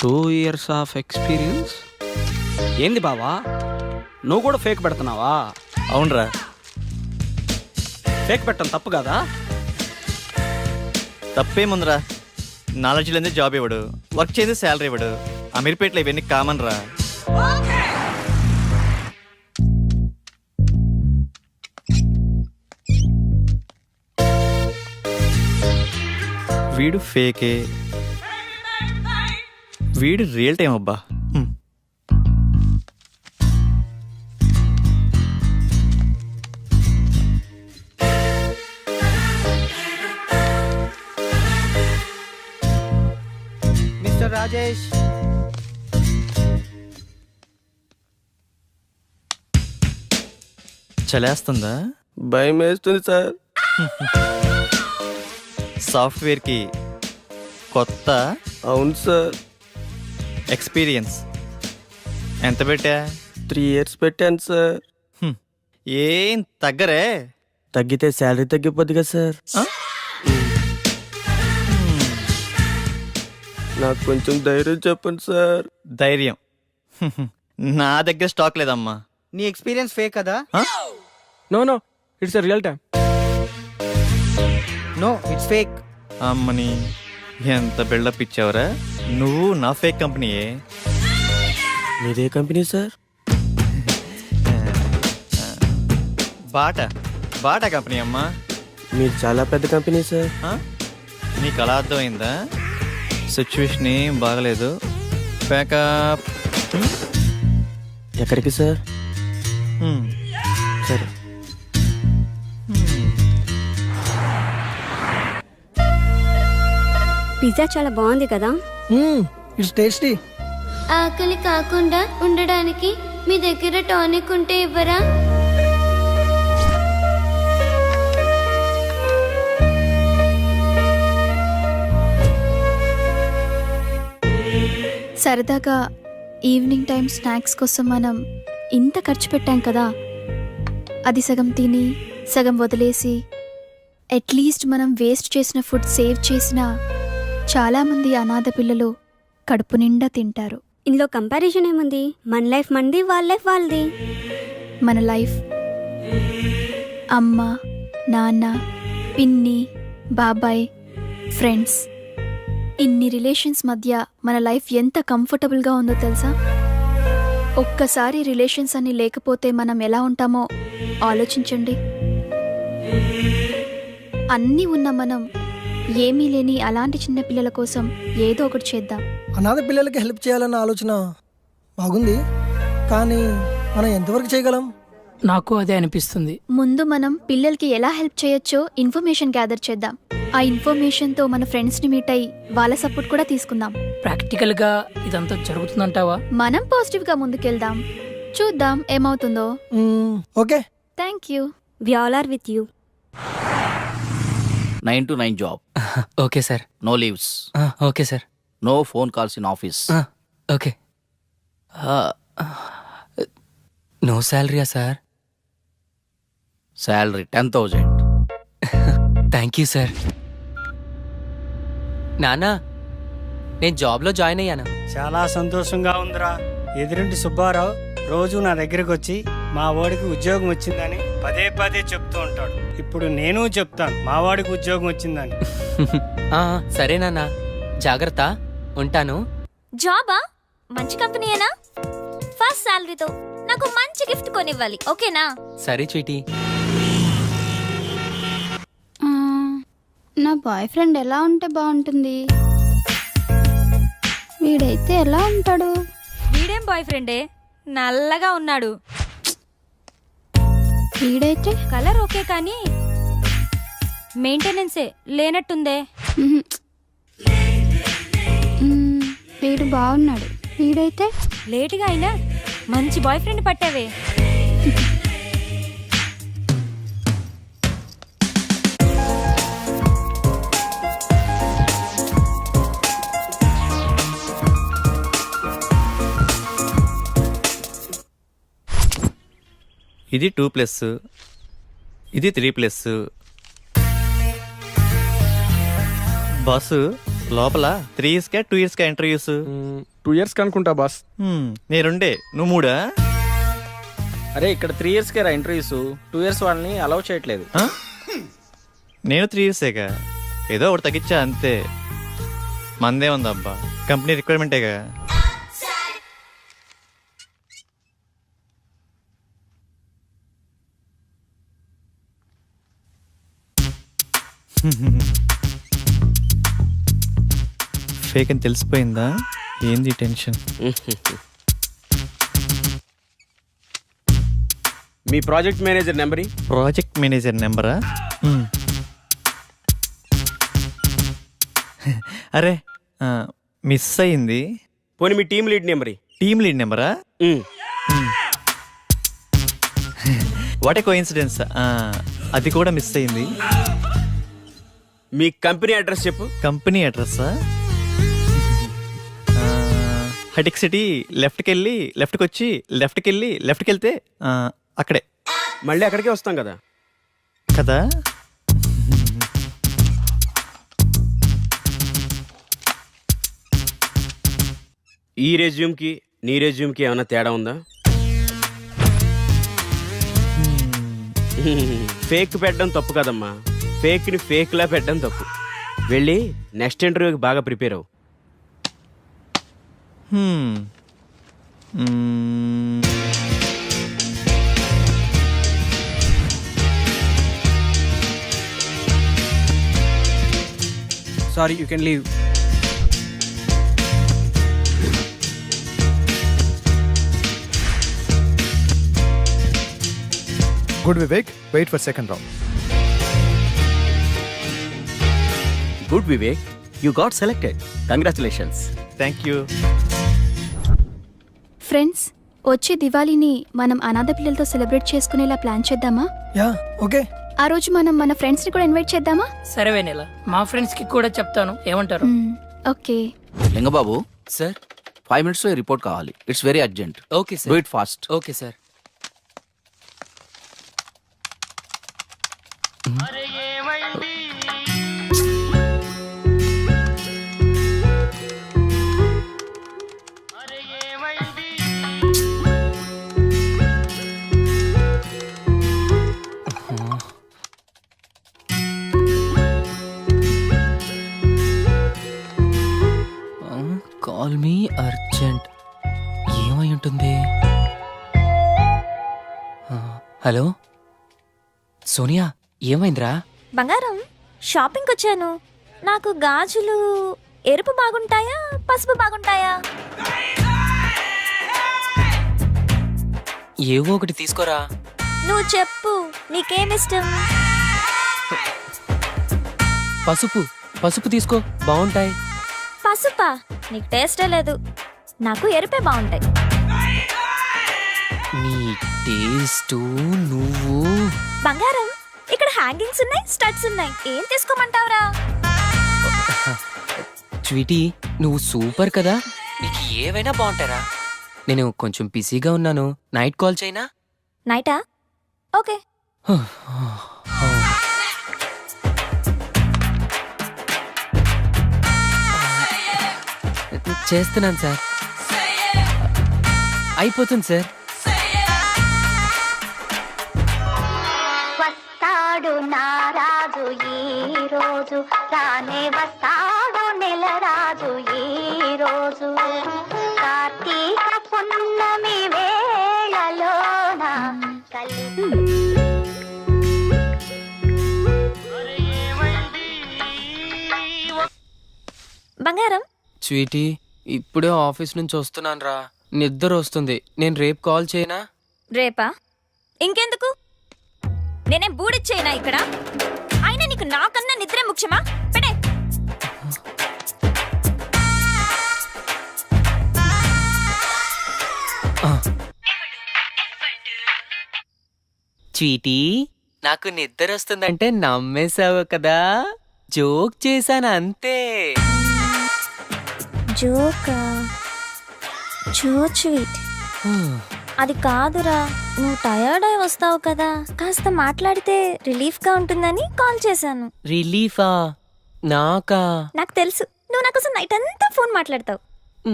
2 years of experience. ఏంది బావా, నువ్వు కూడా ఫేక్ పెడుతున్నావా? అవునరా. ఫేక్ పెట్టడం తప్పు కదా? తప్పేముందిరా, నాలెడ్జ్ లేని జాబ్ ఇవ్వడు, వర్క్ చేసి శాలరీ ఇవ్వడు. అమీర్పేటలో ఇవన్నీ కామన్ రా. వీడు ఫేకే, వీడు రియల్ టైం అబ్బా. మిస్టర్ రాజేష్, చలేస్తుందా? భయం వేస్తుంది సార్. సాఫ్ట్వేర్కి కొత్త, అవును సార్. ఎక్స్పీరియన్స్ ఎంత పెట్టా? 3 years పెట్టాను సార్. ఏం తగ్గరే? తగ్గితే శాలరీ తగ్గిపోద్ది కదా సార్. నాకు కొంచెం ధైర్యం చెప్పండి సార్. ధైర్యం నా దగ్గర స్టాక్ లేదమ్మా. నీ ఎక్స్పీరియన్స్ ఫేక్ కదా? No no, it's real time. No, it's fake. అమ్మని ఎంత బిల్డప్ ఇచ్చావురా. నువ్వు నా ఫేక్ కంపెనీయే. మీదే company sir? Bata Bata company అమ్మా. మీరు చాలా పెద్ద కంపెనీ సార్. నీకు అలా అర్థమైందా? సిచ్యువేషన్ ఏం బాగలేదు. ప్యాకప్. ఎక్కడికి సార్? సరే. పిజ్జా చాలా బాగుంది కదా? It's tasty. ఆకలి కాకుండా ఉండడానికి మీ దగ్గర టానిక్ ఉంటే ఇవ్వరా? సరదాగా ఈవినింగ్ టైం స్నాక్స్ కోసం మనం ఇంత ఖర్చు పెట్టాం కదా, అది సగం తిని సగం వదిలేసి అట్లీస్ట్ మనం వేస్ట్ చేసిన ఫుడ్ సేవ్ చేసిన చాలామంది అనాథ పిల్లలు కడుపు నిండా తింటారు. ఇందులో కంపారిజన్ ఏముంది? మన లైఫ్ మనది, వాళ్ళ లైఫ్ వాళ్ళది. మన లైఫ్ అమ్మ, నాన్న, పిన్ని, బాబాయ్, ఫ్రెండ్స్, ఇన్ని రిలేషన్స్ మధ్య మన లైఫ్ ఎంత కంఫర్టబుల్గా ఉందో తెలుసా? ఒక్కసారి రిలేషన్స్ అన్ని లేకపోతే మనం ఎలా ఉంటామో ఆలోచించండి. అన్నీ ఉన్న మనం ఏమీ లేని అలాంటి చిన్న పిల్లల కోసం ఏదో ఒకటి చేద్దాం. అనాథ పిల్లలకి హెల్ప్ చేయాలన్న ఆలోచన బాగుంది, కానీ మనం ఎంతవరకు చేయగలం? నాకు అదే అనిపిస్తుంది. ముందు మనం పిల్లలకి ఎలా హెల్ప్ చేయొచ్చో ఇన్ఫర్మేషన్ గ్యాదర్ చేద్దాం. ఆ ఇన్ఫర్మేషన్తో మన ఫ్రెండ్స్ని మీట్ అయ్యి వాళ్ళ సపోర్ట్ కూడా తీసుకుందాం. ప్రాక్టికల్గా ఇదంతా జరుగుతుందంటావా? మనం పాజిటివ్గా ముందుకెళ్దాం, చూద్దాం ఏమవుతుందో. Okay, thank you. We all are with you. 9 to 9 job. Okay sir. No leaves. Okay sir. No phone calls in office. Okay. No శాలరీయా సార్? శాలరీ 10,000. Thank you sir. నానా, నేను జాబ్లో జాయిన్ అయ్యాను. చాలా సంతోషంగా ఉందిరా. ఎదురింటి సుబ్బారావు రోజు నా దగ్గరకు వచ్చి మా వాడికి ఉద్యోగం వచ్చిందని పదే పదే చెప్తూ ఉంటాడు. ఇప్పుడు నేను చెప్తాను మా వాడికి ఉద్యోగం వచ్చిందని. సరే నాన్న, జాగ్రత్త, ఉంటాను. జాబా? మంచి కంపెనీయేనా? ఫస్ట్ శాలరీతో నాకు మంచి గిఫ్ట్ కొనివ్వాలి, ఓకేనా? సరే చీటీ. నా బాయ్ ఫ్రెండ్ ఎలా ఉంటే బాగుంటుంది? వీడైతే ఎలా ఉంటాడు? వీడేం బాయ్ ఫ్రెండే, నల్లగా ఉన్నాడు. వీడైతే కలర్ ఓకే కానీ మెయింటెనెన్సే లేనట్టుందే. వీడు బాగున్నాడు. వీడైతే లేటుగా అయినా మంచి బాయ్ ఫ్రెండ్ పట్టావే. ఇది 2+, ఇది 3+. బాసు లోపల 3 ఇయర్స్కా 2 ఇయర్స్కా ఇంటర్వ్యూస్ 2 years కనుకుంటా బాస్. నేనుండే నువ్వు 3 అరే ఇక్కడ 3 yearsకే రా ఇంటర్వ్యూస్, 2 years వాళ్ళని అలౌ చేయట్లేదు. నేను 3 ఇయర్సేగా, ఏదో ఒకటి తగ్గించా అంతే. మందే ఉందబ్బా, కంపెనీ రిక్వైర్మెంటేగా. ఫేక్ అని తెలిసిపోయిందా? ఏంది టెన్షన్? మీ project manager number project manager నెంబరా? అరే మిస్ అయింది. పోనీ మీ team lead number. Team lead నెంబరా? వాట్ ఏ కోఇన్సిడెన్స్, అది కూడా మిస్ అయింది. మీ కంపెనీ అడ్రస్ చెప్పు. కంపెనీ అడ్రస్సా? హటిక్ సిటీ లెఫ్ట్కి వెళ్ళి లెఫ్ట్కి వచ్చి లెఫ్ట్కి వెళ్ళి లెఫ్ట్కి వెళ్తే అక్కడే. మళ్ళీ అక్కడికే వస్తాం కదా. కదా. ఈ రెజ్యూమ్కి నీ రెజ్యూమ్కి ఏమైనా తేడా ఉందా? ఫేక్ పెట్టడం తప్పు కదమ్మా, ఫేక్ని ఫేక్లా పెట్టడం తప్పు. వెళ్ళి నెక్స్ట్ ఇంటర్వ్యూకి బాగా ప్రిపేర్ అవ్వు. Sorry, you can leave. Good Vivek, wait for second round. Good Vivek, you got selected. Congratulations. Thank you. Friends, వచ్చే దివాళీని మనం అనాథ పిల్లలతో సెలబ్రేట్ చేసుకునేలా ప్లాన్ చేద్దామా? Yeah okay. ఆ రోజు మనం మన ఫ్రెండ్స్ ని కూడా ఇన్వైట్ చేద్దామా? సరే వెనెల, మా ఫ్రెండ్స్ కి కూడా చెప్తాను, ఏమంటారు? ఓకే. లింగబాబు, సార్ 5 minutes లో రిపోర్ట్ కావాలి. It's very urgent. Okay do sir. It fast. Okay sir. Call me urgent. ఏమై ఉంటుంది? హలో సోనియా, ఏమైందిరా? బంగారం, షాపింగ్కి వచ్చాను. నాకు గాజులు ఎరుపు బాగుంటాయా పసుపు బాగుంటాయా? ఏవో ఒకటి తీసుకోరా. నువ్వు చెప్పు, నీకేమిష్టం? పసుపు పసుపు తీసుకో, బాగుంటాయి. పసుపా? నీకు టేస్టే లేదు. నాకు ఎరుపే బాగుంటాయి. నీ టేస్టు నువ్వు. బంగారం, ఇక్కడ హ్యాంగింగ్స్ ఉన్నాయి, స్టడ్స్ ఉన్నాయి, ఏం తీసుకోమంటావురా? స్వీటీ, నువ్వు సూపర్ కదా, నీకు ఏవైనా బాగుంటారా. నేను కొంచెం బిజీగా ఉన్నాను, నైట్ కాల్ చేయనా? నైటా? ఓకే. చేస్తున్నాను సార్. అయిపోతుంది సార్. వస్తాడు నారాజు ఈ రోజు, రానే వస్తాడు నెల రాజు ఈ రోజు, కార్తీక పున్నమి వేళలోన కలిసి. బంగారం, స్వీటీ, ఇప్పుడే ఆఫీస్ నుంచి వస్తున్నాను రా, నిద్ర వస్తుంది. నేను రేపు కాల్ చేయనా? రేపా? ఇంకెందుకు? నేనేం బూడిచ్చేయనా ఇక్కడ? అయినా నీకు నాకన్నా నిద్రే ముఖ్యమా? పెడే. స్వీటీ, నాకు నిద్ర వస్తుందంటే నమ్మేశావు కదా, జోక్ చేశాను అంతే. జోకా? చో స్వీట్. అది కాదురా, నువ్వు టయర్డ్ అయి వస్తావు కదా, కాస్త మాట్లాడితే రిలీఫ్ గా ఉంటుందని కాల్ చేశాను. రిలీఫా? నాకా? నాకు తెలుసు నువ్వు నా కోసం నైట్ అంతా ఫోన్ మాట్లాడతావు.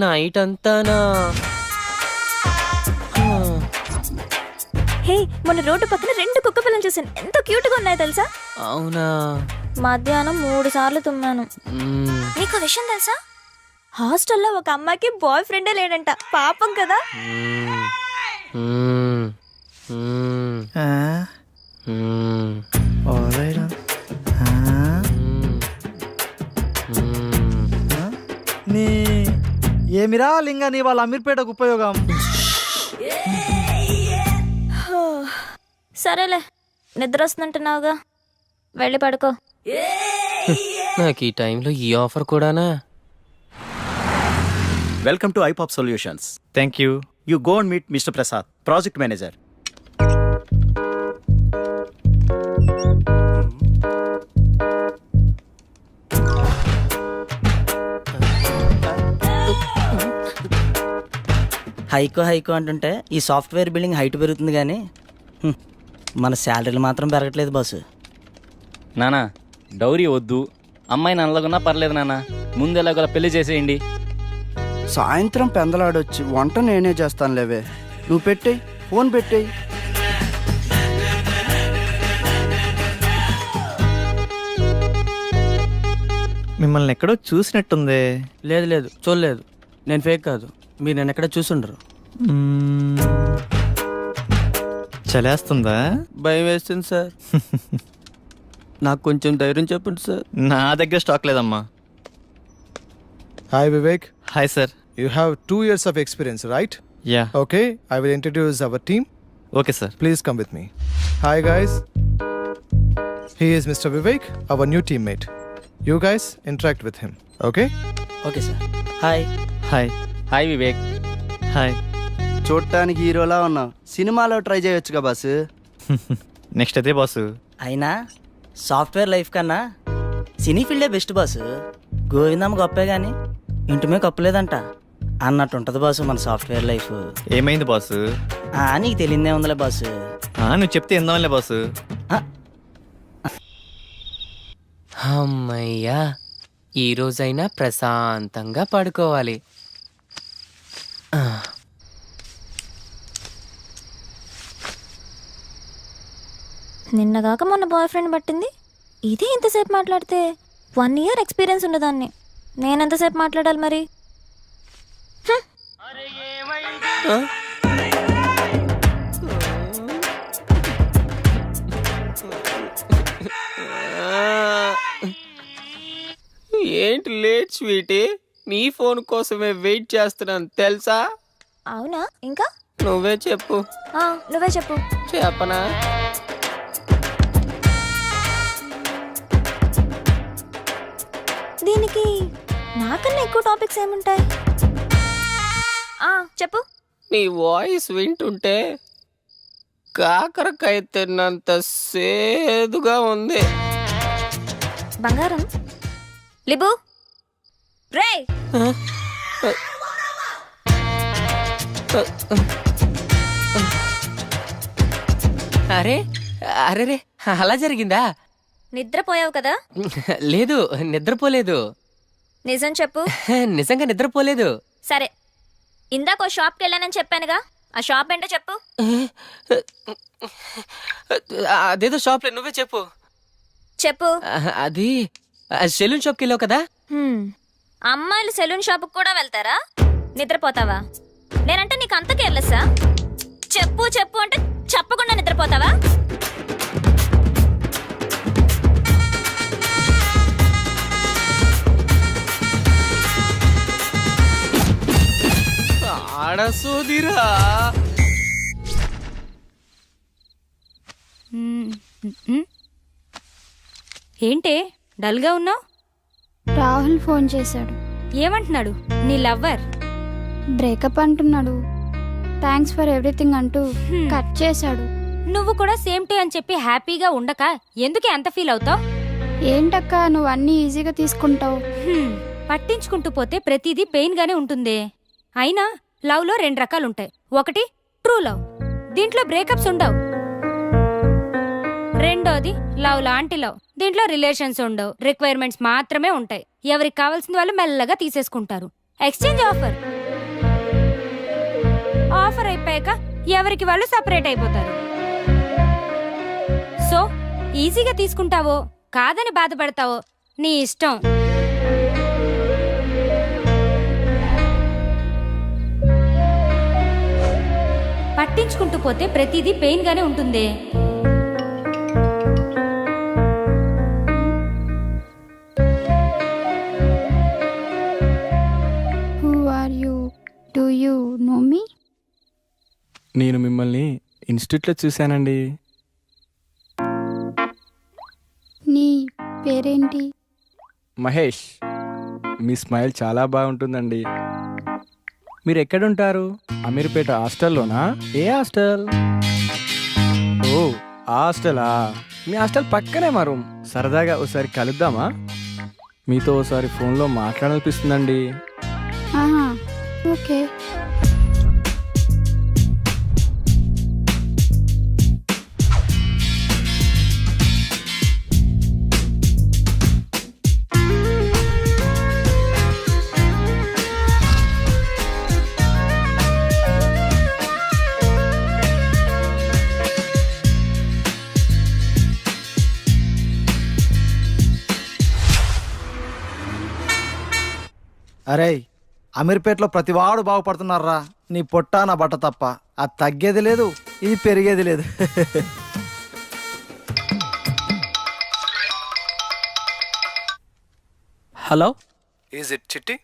నైట్ అంతానా? హే, మొన్న రోడ్డు పక్కన 2 కుక్క పిల్లలు చూసాను. ఎంత క్యూట్ గా ఉన్నాయో తెలుసా? అవునా? మధ్యాహ్నం 3 సార్లు తుమ్మాను. నీకు విషయం తెలుసా? హాస్టల్లో ఒక అమ్మాయికి బాయ్ ఫ్రెండే లేడంట. పాపం కదా. ఏమిరా లింగా నీ వాళ్ళ అమీర్పేటకు ఉపయోగం? సరేలే, నిద్ర వస్తుందంటున్నావుగా, వెళ్ళి పడుకో. నాకు ఈ టైంలో ఈ ఆఫర్ కూడానా? Welcome to iPop solutions. Thank you. You go and meet mister Prasad, project manager. హైకో అంటుంటే ఈ సాఫ్ట్వేర్ బిల్డింగ్ హైట్ పెరుగుతుంది కానీ మన శాలరీలు మాత్రం పెరగట్లేదు బాసు. నానా, డౌరీ వద్దు, అమ్మాయి నల్లగున్నా పర్లేదు నాన్న, ముందు ఎలాగోలా పెళ్లి చేసేయండి. సాయంత్రం పెందలాడొచ్చి వంట నేనే చేస్తాను లేవే, నువ్వు పెట్టేయి, ఫోన్ పెట్టేయి. మిమ్మల్ని ఎక్కడో చూసినట్టుంది. లేదు లేదు, చూడలేదు. నేను ఫేక్ కాదు, మీరు నేను ఎక్కడ చూసుండరు. చలేస్తుందా? భయం వేస్తుంది సార్. నాకు కొంచెం ధైర్యం చెప్పండి సార్. నా దగ్గర స్టాక్ లేదమ్మా. Hi Vivek, hi sir. you have 2 years of experience, right? Yeah. Okay, I will introduce our team. Okay sir. Please come with me. Hi guys. He is Mr. Vivek, our new teammate. You guys interact with him, okay? Okay sir. Hi. Hi. Hi Vivek. Hi. చూడటానికి హీరోలా ఉన్నావు, సినిమాలో try చేయొచ్చుగా boss. Next అయితే boss. అయినా software life కన్నా సినీ ఫీల్డే best boss. Govindamma గొప్పే కానీ ఇంటిమే గొప్పలేదంట అన్నట్టు ఉంటుంది బాసు మన సాఫ్ట్వేర్ లైఫ్. ఏమైంది బాసు? నీకు తెలియదే ఉందిలే బాసు. నువ్వు చెప్తే ఎందాంలే బాసు. అమ్మయ్యా, ఈ రోజైనా ప్రశాంతంగా పడుకోవాలి. నిన్నగాక మొన్న బాయ్ ఫ్రెండ్ పట్టింది. ఇదే ఎంతసేపు మాట్లాడితే 1 year ఎక్స్పీరియన్స్ ఉన్నదాన్ని. నేనెంతసేపు మాట్లాడాలి మరి? ఏంటి లేట్ స్వీటీ? నీ ఫోన్ కోసమే వెయిట్ చేస్తున్నాను తెలుసా? అవునా? ఇంకా నువ్వే చెప్పు. నువ్వే చెప్పు. చెప్పనా? దీనికి నాకన్నా ఎక్కువ టాపిక్స్ ఏముంటాయి? చెప్పు. నీ వాయిస్ వింటుంటే కాకరకాయ తిన్నంత సేదుగా ఉంది. బంగారం లిబు రే. అరే అరే రే, అలా జరిగిందా? నిద్రపోయావు కదా? లేదు, నిద్రపోలేదు. నిజం చెప్పు. నిజంగా నిద్రపోలేదు. సరే, ఇందాక షాప్కి వెళ్ళానని చెప్పానుగా, ఆ షాప్ ఏంటో చెప్పు. అదేదో షాప్ లో, నువ్వే చెప్పు. చెప్పు. అది సెలూన్ షాప్కి వెళ్ళావు కదా? అమ్మాయిలు సెలూన్ షాప్కి కూడా వెళ్తారా? నిద్రపోతావా? నేనంటే నీకు అంత కేర్లెస్సా? చెప్పు చెప్పు అంటే చెప్పకుండా నిద్రపోతావా? ఆడసోదిరా. ఏంటే డల్గా ఉన్నావు? రాహుల్ ఫోన్ చేశాడు. ఏమంటున్నాడు? నీ లవ్వర్ బ్రేకప్ అంటున్నాడు. థ్యాంక్స్ ఫర్ ఎవ్రీథింగ్ అంటూ కట్ చేశాడు. నువ్వు కూడా సేమ్ టు అని చెప్పి హ్యాపీగా ఉండక ఎందుకే అంత ఫీల్ అవుతావు? ఏంటక్క నువ్వు అన్నీ ఈజీగా తీసుకుంటావు? పట్టించుకుంటూ పోతే ప్రతిదీ పెయిన్ గానే ఉంటుంది. అయినా లవ్ లో 2 రకాలుంటాయి. ఒకటి ట్రూ లవ్, దీంట్లో బ్రేకప్స్ ఉండవు. రెండోది లవ్ లాంటి లవ్. దీంట్లో రిలేషన్స్ ఉండవు, రిక్వైర్మెంట్స్ మాత్రమే ఉంటాయి. ఎవరికి కావాల్సిన వాళ్ళు మెల్లగా తీసేసుకుంటారు. Exchange offer. ఆఫర్ అయిపోయాక ఎవరికి వాళ్ళు సపరేట్ అయిపోతారు. సో ఈజీగా తీసుకుంటావో కాదని బాధపడతావో నీ ఇష్టం. పట్టించుకుంటూ పోతే ప్రతిదీ పెయిన్ గానే ఉంటుంది. Who are you? Do you know me? నేను మిమ్మల్ని ఇన్స్టిట్యూట్లో చూశానండి. నీ పేరేంటి? మహేష్. మీ స్మైల్ చాలా బాగుంటుందండి. మీరు ఎక్కడుంటారు? అమీర్పేట హాస్టల్లోనా? ఏ హాస్టల్? ఓ ఆ హాస్టలా? మీ హాస్టల్ పక్కనే మా రూమ్. సరదాగా ఒకసారి కలుద్దామా? మీతో ఒకసారి ఫోన్లో మాట్లాడాలనిపిస్తుందండి. ఓకే. అరే అమీర్పేటలో ప్రతివాడు బాగుపడుతున్నారా. నీ పొట్ట నా బట్ట తప్ప. అది తగ్గేది లేదు, ఇది పెరిగేది లేదు. Hello, Is it Chitti?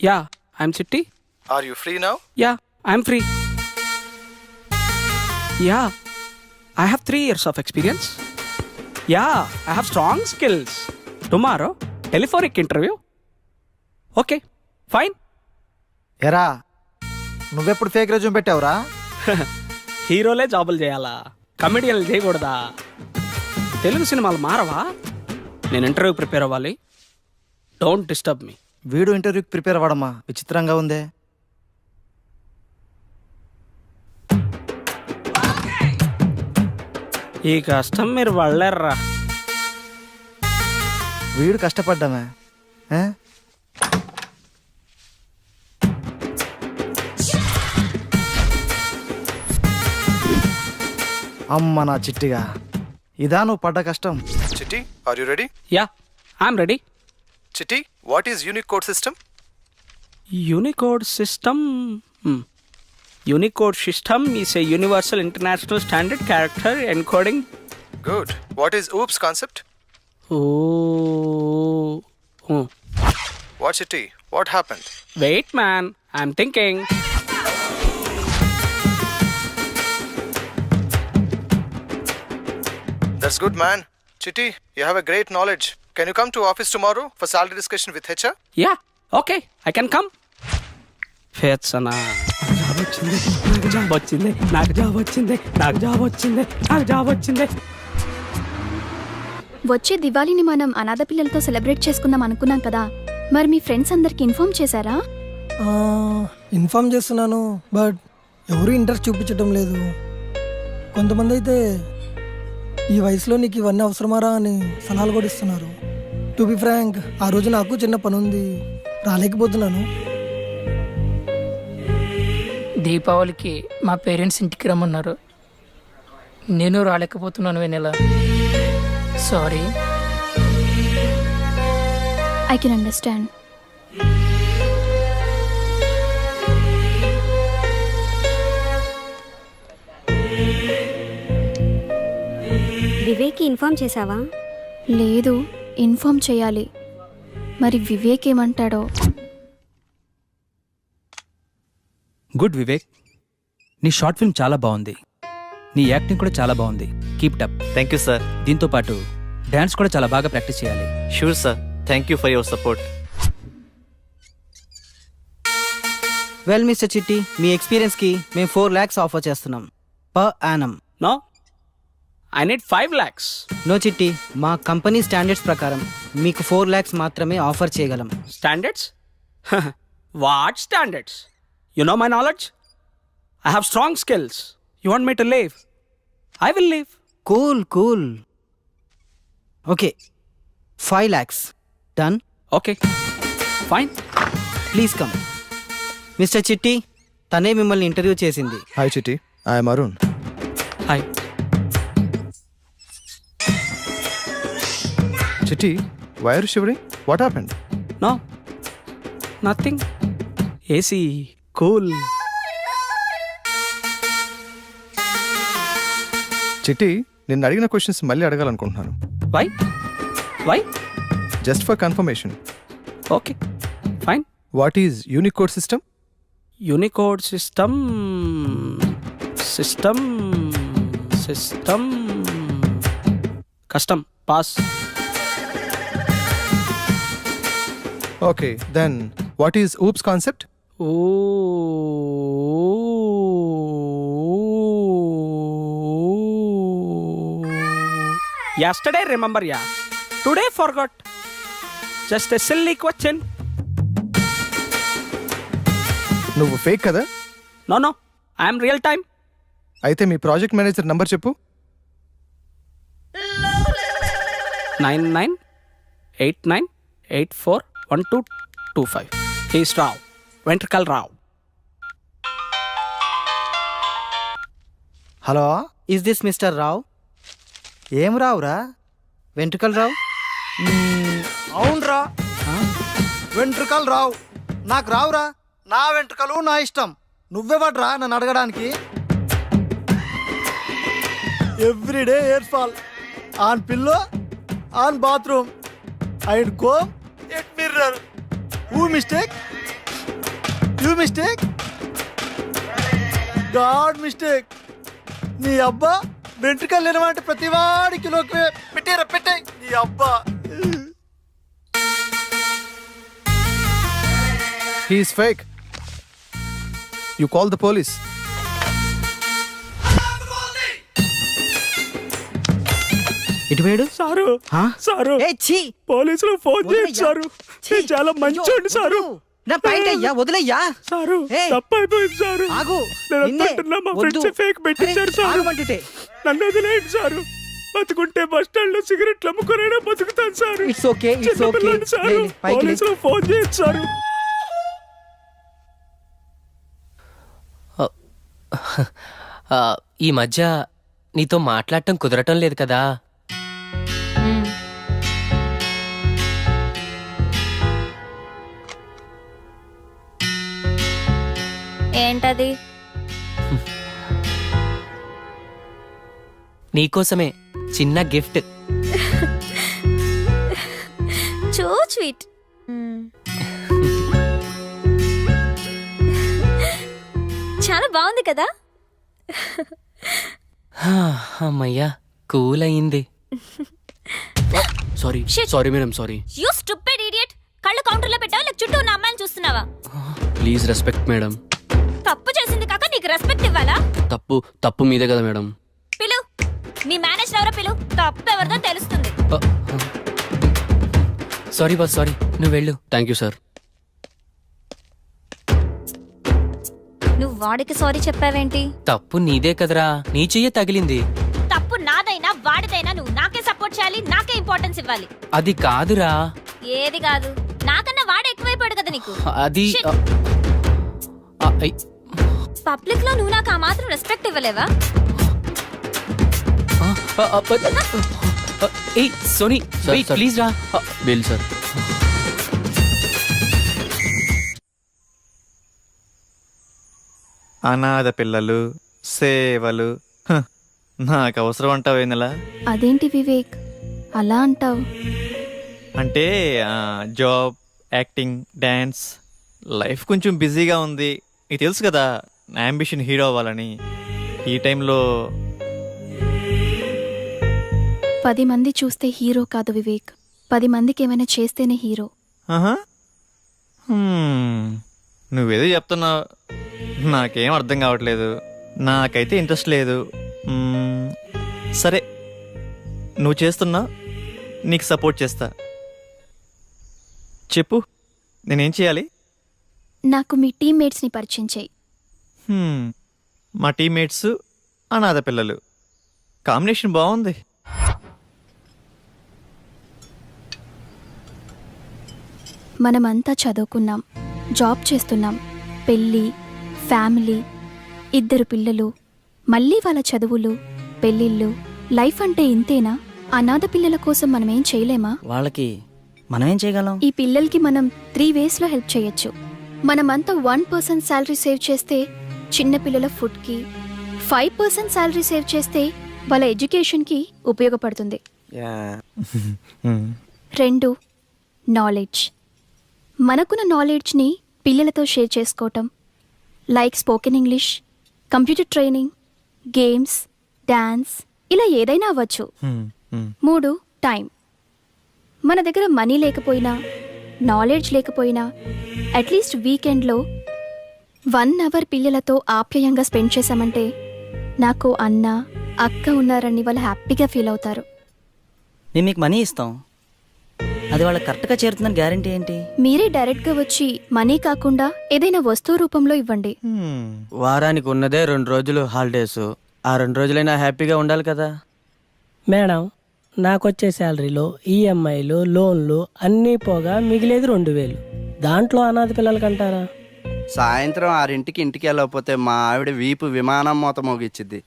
Yeah I'm చిట్టి. Are you free now? Yeah I'm free. Yeah I have 3 years of experience. Yeah I have strong skills. Tomorrow telephonic interview. Okay fine. ఎరా నువ్వెప్పుడు ఫేక్ రెజ్యూమ్ పెట్టావురా? హీరోలే జాబులు చేయాలా, కమెడియన్లు చేయకూడదా? తెలుగు సినిమాలు మారవా? నేను interview prepare అవ్వాలి. Don't disturb me. వీడు ఇంటర్వ్యూకి ప్రిపేర్ అవ్వడమా? విచిత్రంగా ఉందే. ఈ కష్టం మీరు వాళ్ళర్రా. వీడు కష్టపడ్డామే. అమ్మ నా చిట్టిగా, ఇదా నువ్వు పడ్డ కష్టం. Chitti, are you ready? Yeah I'm ready. Chitti, what is Unicode system? Unicode system. Unicode system is a universal international standard character encoding. Good. What is OOPS concept? Oh. What Chitti? What happened? Wait, man. I'm thinking. That's good, man. Chitti, you have a great knowledge. Can you come to office tomorrow for salary discussion with HR? Yeah. Okay. I can come. ఫేత్సనా job వచ్చింది, నాకు job వచ్చింది, నాకు job వచ్చింది, నాకు job వచ్చింది. వచ్చే దివాళీని మనం అనాథ పిల్లలతో సెలబ్రేట్ చేసుకుందాం అనుకున్నాం కదా. మరి మీ ఫ్రెండ్స్ అందరికి ఇన్ఫార్మ్ చేశారా? ఇన్ఫార్మ్ చేస్తున్నాను, బట్ ఎవరు ఇంట్రెస్ట్ చూపించడం లేదు. కొంతమంది అయితే ఈ వయసులో నీకు ఇవన్నీ అవసరమారా అని సలహాలు కూడా ఇస్తున్నారు. టు బి ఫ్రాంక్, ఆ రోజు నాకు చిన్న పని ఉంది, రాలేకపోతున్నాను. దీపావళికి మా పేరెంట్స్ ఇంటికి రమ్మన్నారు, నేను రాలేకపోతున్నాను. Vennela sorry. I can understand. వివేక్కి ఇన్ఫార్మ్ చేసావా? లేదు, ఇన్ఫార్మ్ చేయాలి. మరి వివేక్ ఏమంటాడో. గుడ్ వివేక్, నీ షార్ట్ ఫిల్మ్ చాలా బాగుంది. నీ యాక్టింగ్ కూడా చాలా బాగుంది. Keep it up. Thank you sir. దీంతో పాటు డాన్స్ కూడా చాలా బాగా ప్రాక్టీస్ చేయాలి. Sure sir. Thank you for your support. Well mister Chitti, మీ ఎక్స్పీరియన్స్కి మేము 4 lakhs ఆఫర్ చేస్తున్నాం per annum. No, I need 5 lakhs. No Chitti, మా కంపెనీ స్టాండర్డ్స్ ప్రకారం మీకు 4 lakhs మాత్రమే ఆఫర్ చేయగలం. Standards? What standards? You know my knowledge? I have strong skills. You want me to leave? I will leave. Cool cool. Okay, 5 lakhs done. Okay fine. Please come. Mister చిట్టి, తనే మిమ్మల్ని interview చేసింది. Hi, Chitti. I am Arun. Hi. Chitti, why are you shivering? What happened? No nothing. AC cool. Chitti, నిన్ను అడిగిన questions మళ్ళీ అడగాలనుకుంటున్నాను. Why why? Just for confirmation. Okay fine. What is Unicode system? Unicode system system system custom pass. Okay, then what is oops concept? Oh yesterday remember ya, today forgot. Just a silly question. నువ్వు fake కదా? No no, I am real time. అయితే మీ project manager number చెప్పు. 9989841225. He is Rao, Ventricle Rao. Hello, is this mister Rao? ఏం రావురా? వెంట్రుకలు రావు? అవునరా, వెంట్రుకలు రావు. నాకు రావురా. నా వెంట్రుకలు నా ఇష్టం. నువ్వెవడ్రా నన్ను అడగడానికి? Everyday hair fall, on pillow, on bathroom, and comb at mirror. Who mistake? You mistake? God mistake. నీ అబ్బా వెంట్రుకలు లేనమంటే ప్రతివాడి కిలోకి పెట్టేరా, పెట్టే నీ అబ్బా. He is fake. You call the police. ఇటు వేడు సారు సారు, పోలీసులు ఫోన్ చేయండి సారు. నేను చాలా మంచోండి సారు. నా పైట అయ్యా, వదిలయ్యా సారు. ఏయ్, తప్పైపోయింది సారు. ఆగు. నేను నిన్నే. అనుకుంటున్నా మా వద్దు. ఫ్రెండ్స్ ఫేక్ పెట్టించారు సారు. ఆగమంటుంటే. నన్ను వదిలేయండి సారు. బతుకుంటే బస్ స్టాండ్ లో సిగరెట్లు అమ్ముకునే బతుకుతాను sir. It's okay, it's okay. చిన్నపిల్లని సారు. పోలీసులు ఫోన్ చేయండి సారు. ఈ మధ్య నీతో మాట్లాడటం కుదరటం లేదు కదా. ఏంటది? నీకోసమే చిన్న గిఫ్ట్. చూ స్వీట్. చాలా బాగుంది కదా. అమ్మయ్యా, కూల్ అయింది. Sorry sorry madam, sorry. You stupid idiot. కళ్ళు కౌంటర్లో పెట్టావా లేక చుట్టూ ఉన్న అమ్మాయిని చూస్తున్నావా? Please respect madam. తప్పు చేసింది కాక నీకు రెస్పెక్ట్ ఇవ్వాలా? తప్పు మీదే కదా మేడం. పిలు, నీ మేనేజర్ ఎవరో పిలు. తప్పు ఎవరిదో తెలుస్తుంది. Sorry boss, sorry. నువ్వు వెళ్ళు. Thank you sir. నువ్వు వాడికి సారీ చెప్పావేంటి? తప్పు నీదే కదరా, నీ చెయ్యే తగిలింది. తప్పు నాదైనా వాడిదైనా నువ్వు నాకే సపోర్ట్ చేయాలి, నాకే ఇంపార్టెన్స్ ఇవ్వాలి. అది కాదురా. ఏది కాదు? నాకన్నా వాడు ఎక్కువైపోయాడు కదా నీకు. అది పబ్లిక్ లో నువ్వు నాకు ఆ మాత్రం రెస్పెక్ట్ ఇవ్వలేవా? సోనీ ప్లీజ్ రా. Bill sir. అనాథ పిల్లలు, సేవలు, నాకు అవసరం అంటావేనలా? అదేంటి వివేక్ అలా అంటావు? అంటే జాబ్, యాక్టింగ్, డ్యాన్స్, లైఫ్ కొంచెం బిజీగా ఉంది. నీకు తెలుసు కదా నా అంబిషన్ హీరో అవ్వాలని. ఈ టైంలో 10 మంది చూస్తే హీరో కాదు వివేక్, 10 మందికి ఏమైనా చేస్తేనే హీరో. నువ్వేదో చెప్తున్నావు, నాకేం అర్థం కావట్లేదు. నాకైతే ఇంట్రెస్ట్ లేదు. సరే, నువ్వు చేస్తున్నా, నీకు సపోర్ట్ చేస్తా. చెప్పు, నేనేం చేయాలి? నాకు మీ టీమ్మేట్స్ని పరిచయం చేయి. మా టీమ్మేట్స్ అనాథ పిల్లలు. కాంబినేషన్ బాగుంది. మనమంతా చదువుకున్నాం, జాబ్ చేస్తున్నాం, పెళ్ళి, ఫ్యామిలీ, 2 పిల్లలు, మళ్ళీ వాళ్ళ చదువులు, పెళ్ళిళ్ళు. లైఫ్ అంటే ఇంతేనా? అనాథ పిల్లల కోసం మనమేం చేయలేమా? వాళ్ళకి మనమేం చేయగలం? ఈ పిల్లలకి మనం 3 వేస్లో హెల్ప్ చేయొచ్చు. మనమంతా 1% శాలరీ సేవ్ చేస్తే చిన్న పిల్లల ఫుడ్కి, 5% శాలరీ సేవ్ చేస్తే వాళ్ళ ఎడ్యుకేషన్కి ఉపయోగపడుతుంది. 2 నాలెడ్జ్. మనకున్న నాలెడ్జ్ని పిల్లలతో షేర్ చేసుకోవటం, like spoken English, computer training, games, dance, ఇలా ఏదైనా అవ్వచ్చు. 3 టైం. మన దగ్గర మనీ లేకపోయినా, నాలెడ్జ్ లేకపోయినా, అట్లీస్ట్ వీకెండ్లో 1 అవర్ పిల్లలతో ఆప్యాయంగా స్పెండ్ చేశామంటే నాకు అన్న, అక్క ఉన్నారని వాళ్ళు హ్యాపీగా ఫీల్ అవుతారు. మేము మీకు మనీ ఇస్తాం, అది వాళ్ళకి కరెక్ట్గా చేరుతుందని గ్యారంటీ ఏంటి? మీరే డైరెక్ట్గా వచ్చి మనీ కాకుండా ఏదైనా వస్తువు రూపంలో ఇవ్వండి. వారానికి ఉన్నదే 2 రోజులు హాలిడేస్. ఆ 2 రోజులైనా హ్యాపీగా ఉండాలి కదా. మేడం, నాకొచ్చే శాలరీలో ఈఎంఐలు, లోన్లు అన్నీ పోగా మిగిలేది 2000. దాంట్లో అనాథ పిల్లలకంటారా? సాయంత్రం 6ంటికి ఇంటికి వెళ్ళకపోతే మా ఆవిడ వీపు విమానం మూత మోగిచ్చిద్ది.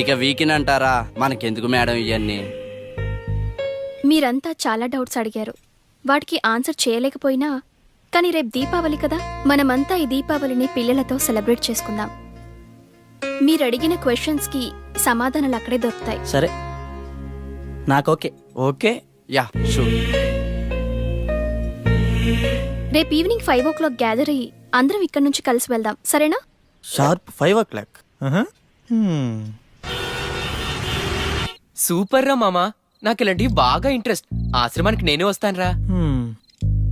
ఇక వీకెండ్ అంటారా? మనకెందుకు మేడం ఇవన్నీ? మీరంతా చాలా డౌట్స్ అడిగారు, వాటికి ఆన్సర్ చేయలేకపోయినా, కానీ రేపు దీపావళి కదా, మనమంతా ఈ దీపావళిని పిల్లలతో సెలబ్రేట్ చేసుకుందాం. మీరు అడిగిన క్వశ్చన్స్కి సమాధానాలు అక్కడే దొరుకుతాయి. సరే, నాకు ఓకే. Okay, yeah sure. రేపు ఈవినింగ్ 5 o'clock గ్యాదర్ అయ్యి అందరం ఇక్కడ నుంచి కలిసి వెళ్దాం, సరేనా? Sharp 5 o'clock. సూపర్ రా మామా, నాకు ఇలాంటివి బాగా ఇంట్రెస్ట్. ఆశ్రమానికి నేనే వస్తానురా.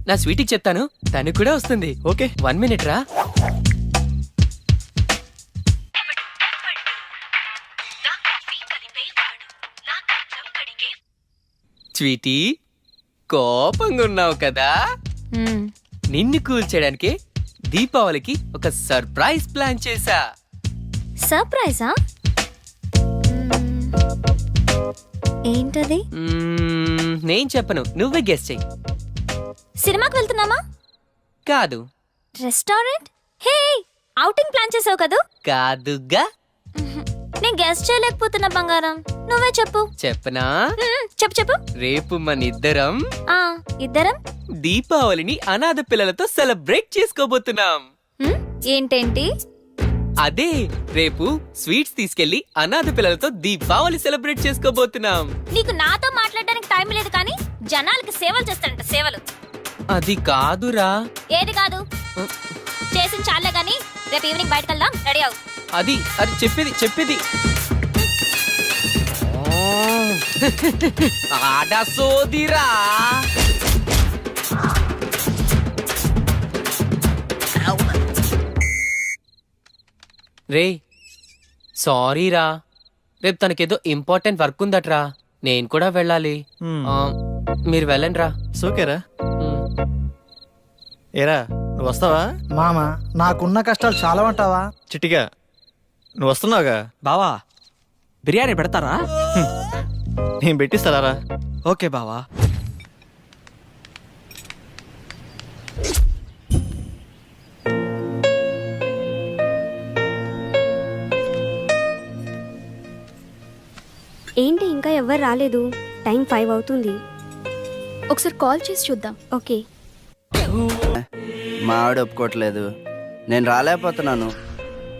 నా స్వీటీకి చెప్తాను, తను కూడా వస్తుంది. ఓకే, 1 minute రా. స్వీటీ, కోపంగా ఉన్నావు కదా? నిన్ను కూల్ చేయడానికి దీపావళికి ఒక సర్ప్రైజ్ ప్లాన్ చేశా. సర్ప్రైజా? ఏంటది? నేను చెప్పను, నువ్వే గెస్ చెయ్యి. సినిమాకి వెళ్తున్నామా? కాదు. రెస్టారెంట్? హే, ఔటింగ్ ప్లాన్ చేసావు కదా? కాదుగా. నేను గెస్ చేయలేకపోతున్నా బంగారం, నువ్వే చెప్పు. చెప్పనా? చెప్పు చెప్పు. రేపు మన ఇద్దరం దీపావళిని అనాథ పిల్లలతో సెలబ్రేట్ చేసుకోబోతున్నాం. ఏంటేంటి? అదే, రేపు స్వీట్స్ తీసుకెళ్లి అనాథ పిల్లలతో దీపావళి సెలబ్రేట్ చేసుకోబోతున్నాం. నీకు నాతో మాట్లాడడానికి టైం లేదు కానీ జనాలకి సేవలు చేస్తాడంట, సేవలు. అది కాదురా. ఏది కాదు? చేసిన చాలే గానీ రేపు ఈవినింగ్ బయటకు వెళ్దాం, రెడీ అవు. అది చెప్పేది ఆడ సోదిరా. రే, సారీరా, రేపు తనకేదో ఇంపార్టెంట్ వర్క్ ఉందట్రా, నేను కూడా వెళ్ళాలి. మీరు వెళ్ళండి రా. సోకేరా. ఏరా, నువ్వు వస్తావా? మామ, నాకున్న కష్టాలు చాలా అంటావా? చిట్టిగా, నువ్వు వస్తున్నావుగా? బావా, బిర్యానీ పెడతారా? నేను పెట్టిస్తారా? ఓకే బావా. ఏంటి ఇంకా ఎవ్వరు రాలేదు? టైం 5 అవుతుంది. ఒకసారి కాల్ చేసి చూద్దాం. ఓకే. మా ఆవిడ ఒప్పుకోవట్లేదు, నేను రాలేకపోతున్నాను.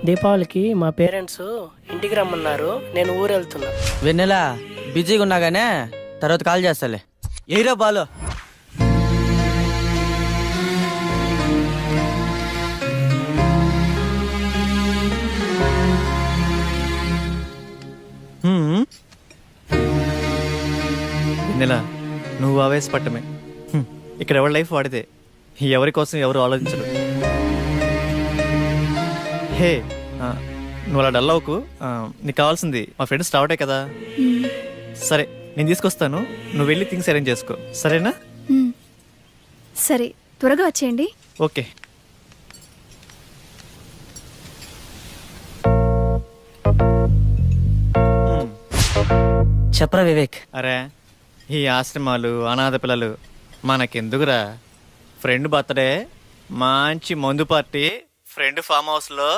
దీపావళికి మా పేరెంట్స్ ఇంటికి రమ్మన్నారు, నేను ఊరు వెళ్తున్నా. వెన్నెలా, బిజీగా ఉన్నాగానే తర్వాత కాల్ చేస్తాలే. ఏరా బాలో. నెల నువ్వు ఆవేశపట్టమే. ఇక్కడ ఎవరి లైఫ్ వాడితే ఎవరి కోసం ఎవరు ఆలోచించరు. హే, నువ్వు అలా డల్ అవ్వకు. నీకు కావాల్సింది మా ఫ్రెండ్స్ రావటే కదా. సరే, నేను తీసుకొస్తాను, నువ్వు వెళ్ళి థింగ్స్ అరేంజ్ చేసుకో, సరేనా? సరే, త్వరగా వచ్చేయండి. ఓకే. చెప్పరా వివేక్. అరే ఈ ఆశ్రమాలు అనాథ పిల్లలు మనకెందుకురా? ఫ్రెండ్ బర్త్డే మంచి మందు పార్టీ ఫ్రెండ్ ఫామ్ హౌస్ లో.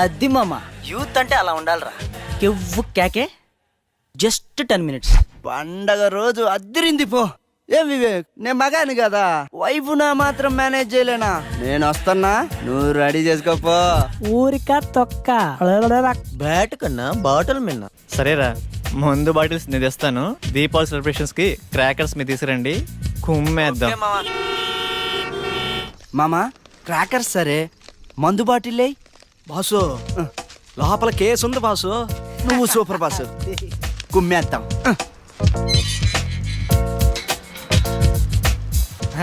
అది మామ, యూత్ అంటే అలా ఉండాలిరా. కెవ్వు కేకే, జస్ట్ 10 minutes. పండగ రోజు అద్దరింది పో. ఏం వివేక్, నేను మగాని కదా, వైఫ్ నా మాత్రం మేనేజ్ చేయలేనా? నేను వస్తున్నా, నువ్వు రెడీ చేసుకోపో. ఊరికా తొక్క బ్యాట్ కన్నా బాటిల్ మిన్న. సరేరా, మందు బాటిల్స్ నేను తెస్తాను. దీపావళి సెలబ్రేషన్స్ కి క్రాకర్స్ మీద తీసుకురండి, కుమ్మేద్దాం. మామా క్రాకర్స్ సరే, మందు బాటిల్ బాసు లోపల కేసు ఉంది బాసు. నువ్వు సూపర్ బాసు, కుమ్మేద్దాం.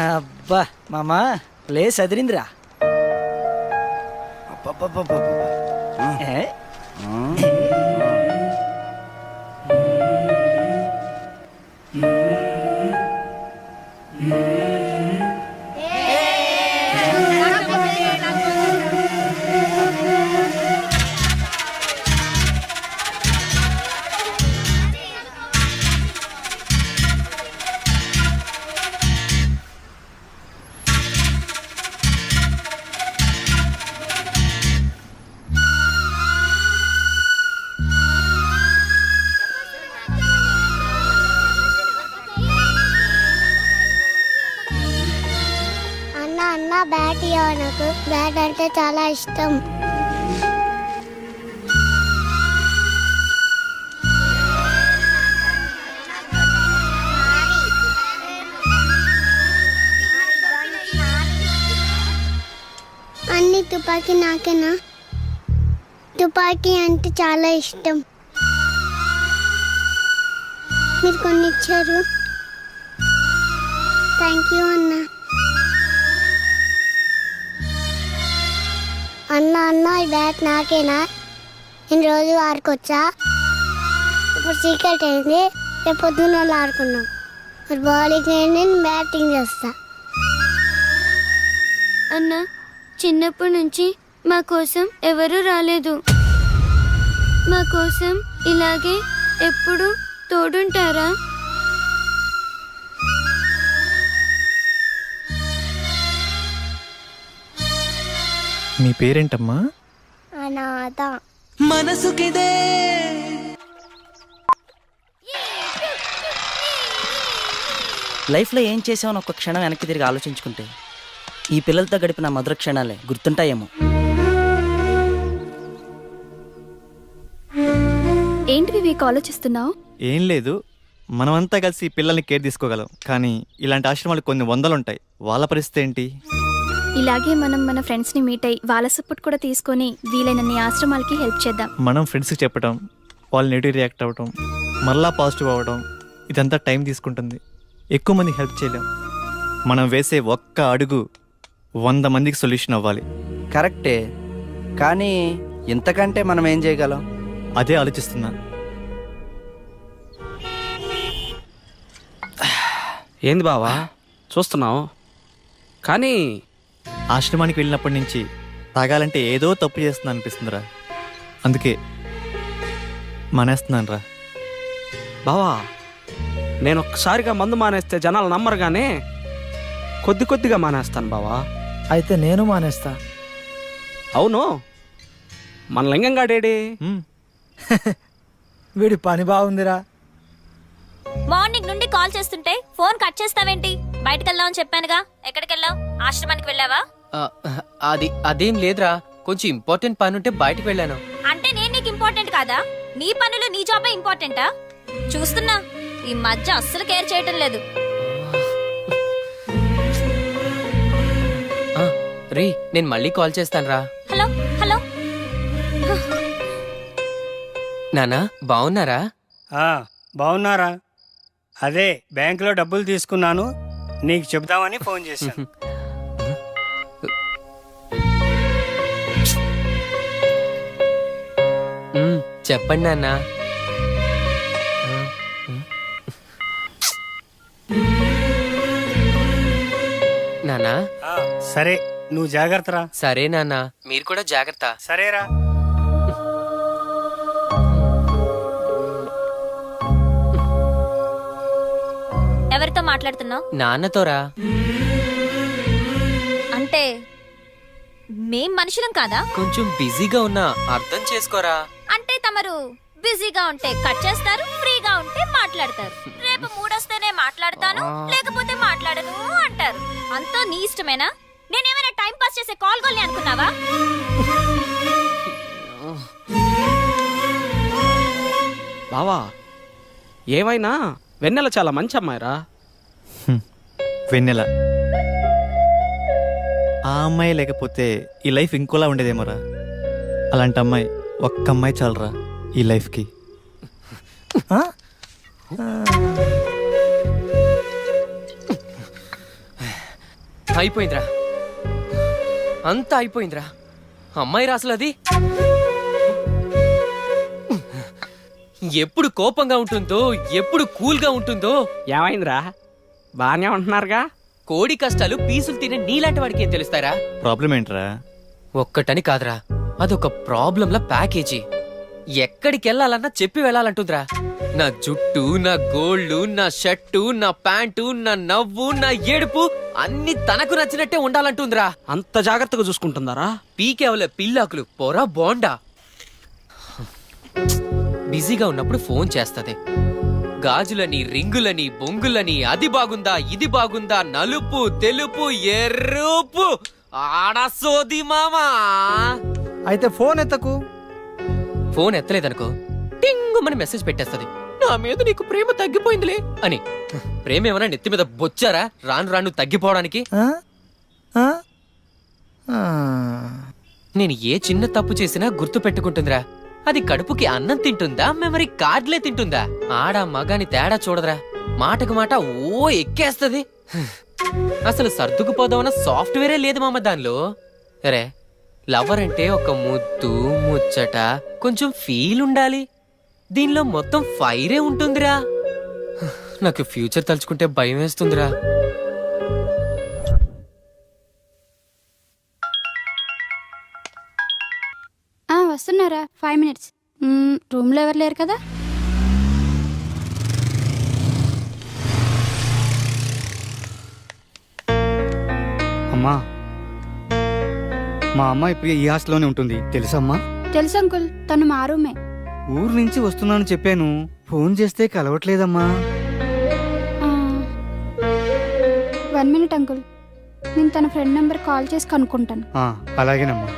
అబ్బా మామా, ప్లేస్ అదిరిందిరా. ఏ? అన్న బ్యాట్ ఇవ్వ, నాకు బ్యాట్ అంటే చాలా ఇష్టం. అన్ని తుపాకీ నాకేనా? తుపాకీ అంటే చాలా ఇష్టం. మీరు కొన్ని ఇచ్చారు, థ్యాంక్ యూ అన్న. అన్న ఈ బ్యాట్ నాకేనా? నేను రోజు ఆడుకోవచ్చా? ఇప్పుడు సీక్రెట్ అయింది, రేపు పొద్దున్న ఆడుకున్నాం. మరి బౌలింగ్ నేను బ్యాటింగ్ చేస్తా. అన్న, చిన్నప్పటి నుంచి మా కోసం ఎవరూ రాలేదు. మా కోసం ఇలాగే ఎప్పుడు తోడుంటారా? మీ పేరేంటమ్మా? అనాథ. మనసుకిదే లైఫ్లో ఏం చేసామని ఒక్క క్షణం వెనక్కి తిరిగి ఆలోచించుకుంటే ఈ పిల్లలతో గడిపిన మధుర క్షణాలే గుర్తుంటాయేమో. ఏంటి వివేక్ ఆలోచిస్తున్నావు? ఏం లేదు, మనమంతా కలిసి ఈ పిల్లల్ని కేర్ తీసుకోగలం, కానీ ఇలాంటి ఆశ్రమాలు కొన్ని వందలుంటాయి. వాళ్ళ పరిస్థితి ఏంటి? ఇలాగే మనం మన ఫ్రెండ్స్ని మీట్ అయ్యి వాళ్ళ సపోర్ట్ కూడా తీసుకొని వీలైనన్ని ఆశ్రమాలకి హెల్ప్ చేద్దాం. మనం ఫ్రెండ్స్కి చెప్పడం, వాళ్ళు నెగిటివ్ రియాక్ట్ అవ్వడం, మళ్ళా పాజిటివ్ అవ్వడం, ఇదంతా టైం తీసుకుంటుంది. ఎక్కువ మంది హెల్ప్ చేయలేం. మనం వేసే ఒక్క అడుగు 100 మందికి సొల్యూషన్ అవ్వాలి. కరెక్టే, కానీ ఇంతకంటే మనం ఏం చేయగలం? అదే ఆలోచిస్తున్నా. ఏంది బావా చూస్తున్నావు? కానీ ఆశ్రమానికి వెళ్ళినప్పటి నుంచి తాగాలంటే ఏదో తప్పు చేస్తున్నా అనిపిస్తుందిరా. అందుకే మానేస్తున్నాను రా. బావా, నేను ఒక్కసారిగా మందు మానేస్తే జనాలు నమ్మరు, కానీ కొద్దిగా మానేస్తాను బావా. అయితే నేను మానేస్తా. అవును, మన లింగంగాడేడి? వీడి పని బాగుందిరా. మార్నింగ్ నుండి కాల్ చేస్తుంటే ఫోన్ కట్ చేస్తావేంటి? బయటకు వెళ్దామని చెప్పానుగా, ఎక్కడికి వెళ్ళావు? ఆశ్రమానికి వెళ్ళావా? అదేం లేదురా, కొంచెం ఇంపార్టెంట్ పని ఉంటే బయటకు వెళ్ళాను. అంటే నేను నీకు ఇంపార్టెంట్ కాదా? నీ పనులు నీ జాబే ఇంపార్టెంటా? చూస్తున్నా, ఈ మధ్య అస్సలు కేర్ చేయటం లేదు. రే, నేను మళ్ళీ కాల్ చేస్తాను రా. Hello hello. నానా, బాగున్నారా? బాగున్నారా? అదే బ్యాంకులో డబ్బులు తీసుకున్నాను, నీకు చెబుదామని ఫోన్ చేశాను. చెప్పండి నాన్న. నానా, సరే, నువ్వు జాగ్రత్తరా. సరే నాన్న, మీరు కూడా జాగ్రత్త. సరేరా. ఎవరితో మాట్లాడుతున్నావు? నాన్నతోరా. అంటే మేం మనుషులం కాదా? కొంచెం బిజీగా ఉన్నా అర్థం చేసుకోరా. అంటే తమరు బిజీగా ఉంటే కట్ చేస్తారు, ఫ్రీగా ఉంటే మాట్లాడతారు. రేపు మూడొస్తేనే మాట్లాడతాను, లేకపోతే మాట్లాడను అంటారు. అంతా నీ ఇష్టమేనా? నేనేమైనా టైం పాస్ చేసే కాల్ గోల్ని అనుకున్నావా? బావా ఏమైనా వెన్నెల చాలా మంచి అమ్మాయిరా. వెన్నెల ఆ అమ్మాయి లేకపోతే ఈ లైఫ్ ఇంకోలా ఉండేదేమోరా. అలాంటి అమ్మాయి, ఒక్క అమ్మాయి చాలరా ఈ లైఫ్కి. అయిపోయిందిరా, అంతా అయిపోయిందిరా. అమ్మాయి రాసులు అది ఎప్పుడు కోపంగా ఉంటుందో, ఎప్పుడు కూల్గా ఉంటుందో. ఏమైందిరా? బాగానే ఉంటున్నారుగా. కోడి కష్టాలు పీసులు తినే నీలాంటి వాడికి ఏం తెలుస్తారా? ప్రాబ్లం ఏంట్రా? ఒక్కటని కాదురా, అదొక ప్రాబ్లంల ప్యాకేజీ. ఎక్కడికి వెళ్ళాలన్నా చెప్పి వెళ్ళాలంటుందిరా. నా జుట్టు, నా గోల్డ్, నా షర్టు, నా ప్యాంటు, నా నవ్వు, నా ఏడుపు అన్ని తనకు నచ్చినట్టే ఉండాలంటుందిరా. అంత జాగ్రత్తగా చూసుకుంటుందారా? పీకేవలే పిల్లాకులు పోరా బోండా. బిజీగా ఉన్నప్పుడు ఫోన్ చేస్తది. గాజులని, రింగులని, బొంగులని, అది బాగుందా, ఇది బాగుందా, నలుపు, తెలుపు, ఎరుపు, ఆడసోది మామా. అయితే ఫోన్ ఎత్తకు. ఫోన్ ఎత్తలేదనుకో టింగుమని మెసేజ్ పెట్టేస్తది. నా మీద నీకు ప్రేమ తగ్గిపోయిందిలే అని. ప్రేమ ఏమన్నా నెత్తి మీద బొచ్చారా రాను రాను తగ్గిపోవడానికి? నేను ఏ చిన్న తప్పు చేసినా గుర్తు పెట్టుకుంటుందిరా. అది కడుపుకి అన్నం తింటుందా, మెమరీ కార్డులే తింటుందా? ఆడా మగాని తేడా చూడదురా. మాటకు మాట ఓ ఎక్కేస్తది. అసలు సర్దుకుపోదామన్న సాఫ్ట్వేరే లేదు మామ దానిలో. అరే లవర్ అంటే ఒక ముద్దు, ముచ్చట, కొంచెం ఫీల్ ఉండాలి. దీనిలో మొత్తం ఫైరే ఉంటుందిరా. నాకు ఫ్యూచర్ తలుచుకుంటే భయం వేస్తుందిరా. వస్తున్నారా? 5 minutes. రూమ్లో ఎవరు లేరు కదా? అమ్మా, మా అమ్మ ఇప్పుడు ఈ హాస్టల్లోనే ఉంటుంది తెలుసమ్మా? తెలుసు అంకుల్, తను మా రూమే. ఊరు నుంచి వస్తున్నాను చెప్పాను, ఫోన్ చేస్తే కలవట్లేదమ్మా. 1 minute అంకుల్, నేను తన ఫ్రెండ్ నెంబర్ కాల్ చేసి కనుక్కుంటాను. అలాగేనమ్మా.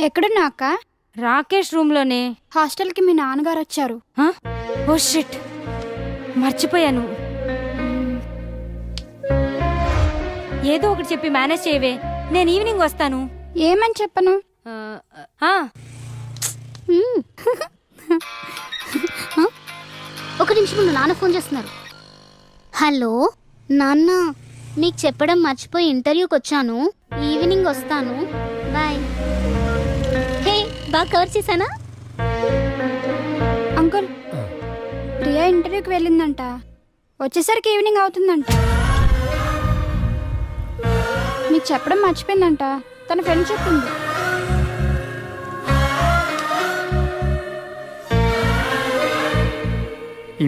ఎక్కడున్నా అక్క? రాకేష్ రూమ్ లోనే. హాస్టల్కి మీ నాన్నగారు వచ్చారు. ఓ షిట్, మర్చిపోయాను. ఏదో ఒకటి చెప్పి మేనేజ్ చేయవే, నేను ఈవినింగ్ వస్తాను. ఏమని చెప్పను? ఒక నిమిషం ఉండు, నాన్న ఫోన్ చేస్తున్నారు. హలో నాన్న, మీకు చెప్పడం మర్చిపోయి ఇంటర్వ్యూకి వచ్చాను. ఈవినింగ్ వస్తాను, బాయ్. హే, బాగా కవర్ చేశానా? అంకుల్, ప్రియా ఇంటర్వ్యూకి వెళ్ళిందంట, వచ్చేసరికి ఈవినింగ్ అవుతుందంట. మీకు చెప్పడం మర్చిపోయిందంట, తన ఫ్రెండ్ చెప్పింది.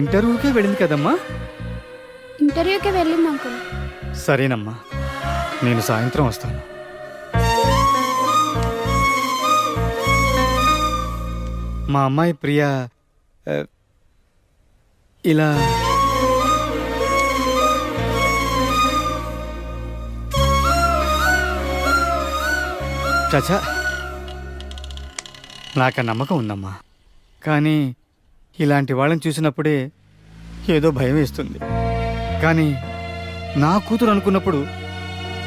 ఇంటర్వ్యూకే వెళ్ళింది కదమ్మా? ఇంటర్వ్యూకి వెళ్ళింది అంకుల్. సరేనమ్మా, నేను సాయంత్రం వస్తాను. మా అమ్మాయి ప్రియా ఇలా చచా, నాకు ఆ నమ్మకం ఉందమ్మా. కానీ ఇలాంటి వాళ్ళని చూసినప్పుడే ఏదో భయం వేస్తుంది. కానీ నా కూతురు అనుకున్నప్పుడు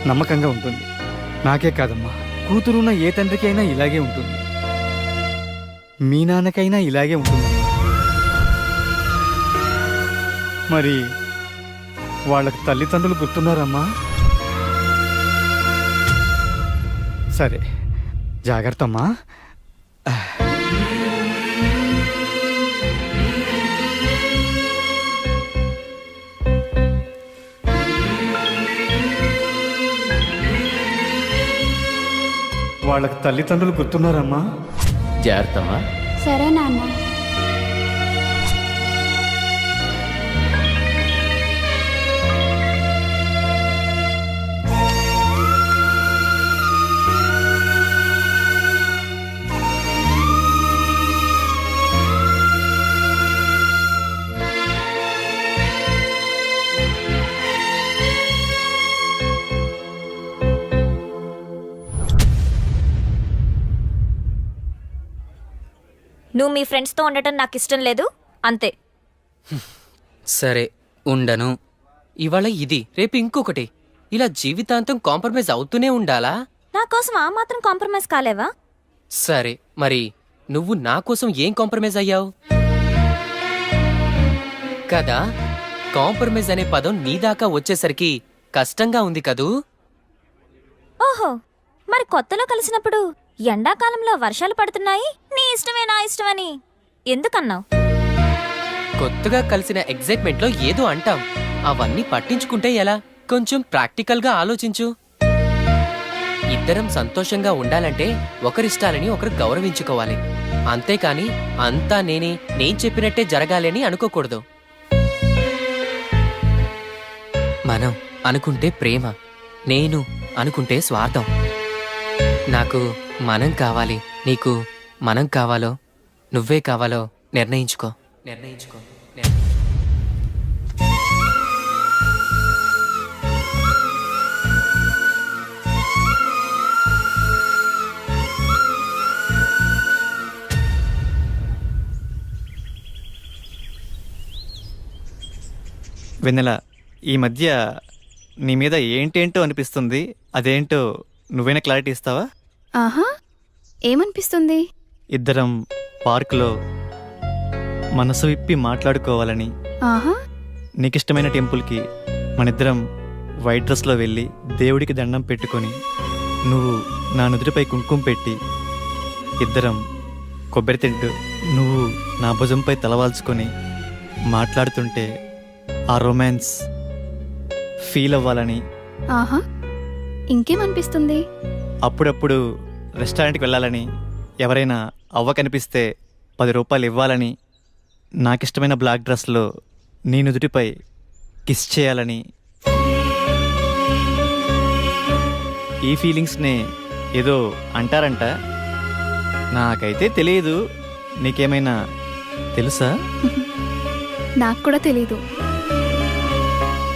నమ్మకంగా ఉంటుంది. నాకే కాదమ్మా, కూతురున్న ఏ తండ్రికైనా ఇలాగే ఉంటుంది. మీ నాన్నకైనా ఇలాగే ఉంటుందమ్మా. మరి వాళ్ళకి తల్లిదండ్రులు గుర్తున్నారమ్మా? సరే, జాగ్రత్త అమ్మా. వాళ్ళకి తల్లిదండ్రులు గుర్తున్నారమ్మా? జాగ్రత్తమ్మా. సరే నాన్న. నువ్వు మీ ఫ్రెండ్స్తో ఉండటం నాకు ఇష్టం లేదు, అంతే. సరే ఉండను. ఇవాళ ఇది, రేపు ఇంకొకటి. ఇలా జీవితాంతం కాంప్రమైజ్ అవుతూనే ఉండాలా? నా కోసం ఆ మాత్రం కాంప్రమైజ్ కాలేవా? సరే మరి నువ్వు నా కోసం ఏం కాంప్రమైజ్ అయ్యావు? కదా, కాంప్రమైజ్ అనే పదం నీ దాకా వచ్చేసరికి కష్టంగా ఉంది కదూ? ఓహో, మరి కొత్తలో కలిసినప్పుడు ఎండాకాలంలో వర్షాలు పడుతున్నాయి, నీ ఇష్టమే నా ఇష్టమని ఎందుకన్నావు? కొత్తగా కలిసిన ఎగ్జైట్మెంట్ లో ఏదో అంటాం. అవన్నీ పట్టించుకుంటే ఎలా? కొంచెం ప్రాక్టికల్ గా ఆలోచించు. ఇద్దరం సంతోషంగా ఉండాలంటే ఒకరిష్టాలని ఒకరు గౌరవించుకోవాలి. అంతేకాని అంతా నేను చెప్పినట్టే జరగాలి అని అనుకోకూడదు. మనం అనుకుంటే ప్రేమ, నేను అనుకుంటే స్వార్థం. నాకు మనం కావాలి, నీకు మనం కావాలో నువ్వే కావాలో నిర్ణయించుకో. వెన్నెల, ఈ మధ్య నీ మీద ఏంటేంటో అనిపిస్తుంది. అదేంటో నువ్వైనా క్లారిటీ ఇస్తావా? ఆహా, ఏమనిపిస్తుంది? ఇద్దరం పార్కులో మనసు విప్పి మాట్లాడుకోవాలని, ఆహా, నీకిష్టమైన టెంపుల్కి మనిద్దరం వైట్ డ్రెస్లో వెళ్ళి దేవుడికి దండం పెట్టుకొని, నువ్వు నా నుదుటిపై కుంకుమ పెట్టి, ఇద్దరం కొబ్బరి తింటూ నువ్వు నా భుజంపై తలవాల్చుకొని మాట్లాడుతుంటే ఆ రొమాన్స్ ఫీల్ అవ్వాలని. ఆహా, ఇంకేమనిపిస్తుంది? అప్పుడప్పుడు రెస్టారెంట్కి వెళ్ళాలని, ఎవరైనా అవ్వ కనిపిస్తే 10 రూపాయలు ఇవ్వాలని, నాకిష్టమైన బ్లాక్ డ్రెస్లో నీ నుదుటిపై కిస్ చేయాలని. ఈ ఫీలింగ్స్నే ఏదో అంటారంట, నాకైతే తెలియదు. నీకేమైనా తెలుసా? నాకు కూడా తెలీదు.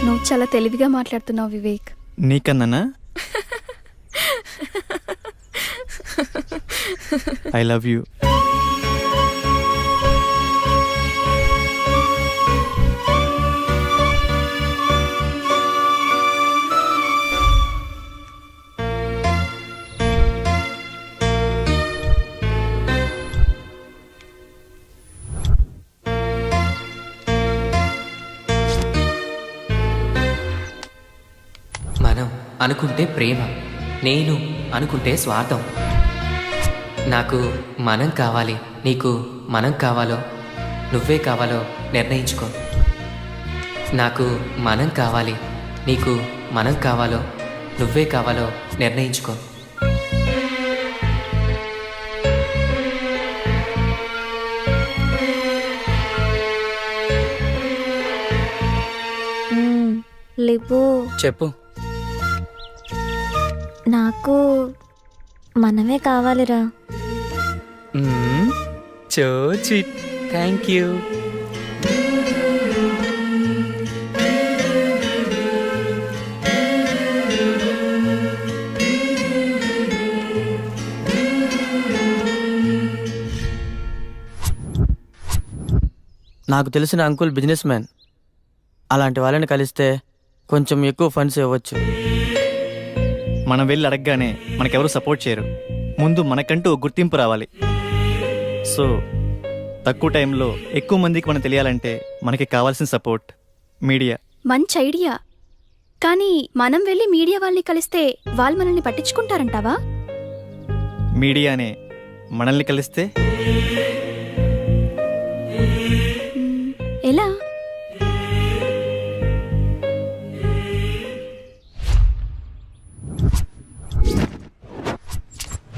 నువ్వు చాలా తెలివిగా మాట్లాడుతున్నావు వివేక్. నీకన్నానా? I love you. మనం అనుకుంటే ప్రేమ, నేను అనుకుంటే స్వార్థం. నాకు మనం కావాలి, నీకు మనం కావాలో నువ్వే కావాలో నిర్ణయించుకో. నాకు మనం కావాలి, నీకు మనం కావాలో నువ్వే కావాలో నిర్ణయించుకో. లిపు, చెప్పు. నాకు మనమే కావాలిరా. So sweet, thank you. నాకు తెలిసిన అంకుల్ బిజినెస్ మ్యాన్. అలాంటి వాళ్ళని కలిస్తే కొంచెం ఎక్కువ ఫండ్స్ ఇవ్వచ్చు. మనం వెళ్ళి అడగగానే మనకెవరు సపోర్ట్ చేయరు. ముందు మనకంటూ గుర్తింపు రావాలి. సో తక్కువ టైంలో ఎక్కువ మందికి మనం తెలియాలంటే మనకి కావాల్సిన సపోర్ట్ మీడియా. మంచి ఐడియా. కానీ మనం వెళ్ళి మీడియా వాళ్ళని కలిస్తే వాళ్ళు మనల్ని పట్టించుకుంటారంటావా? మీడియానే మనల్ని కలిస్తే ఎలా?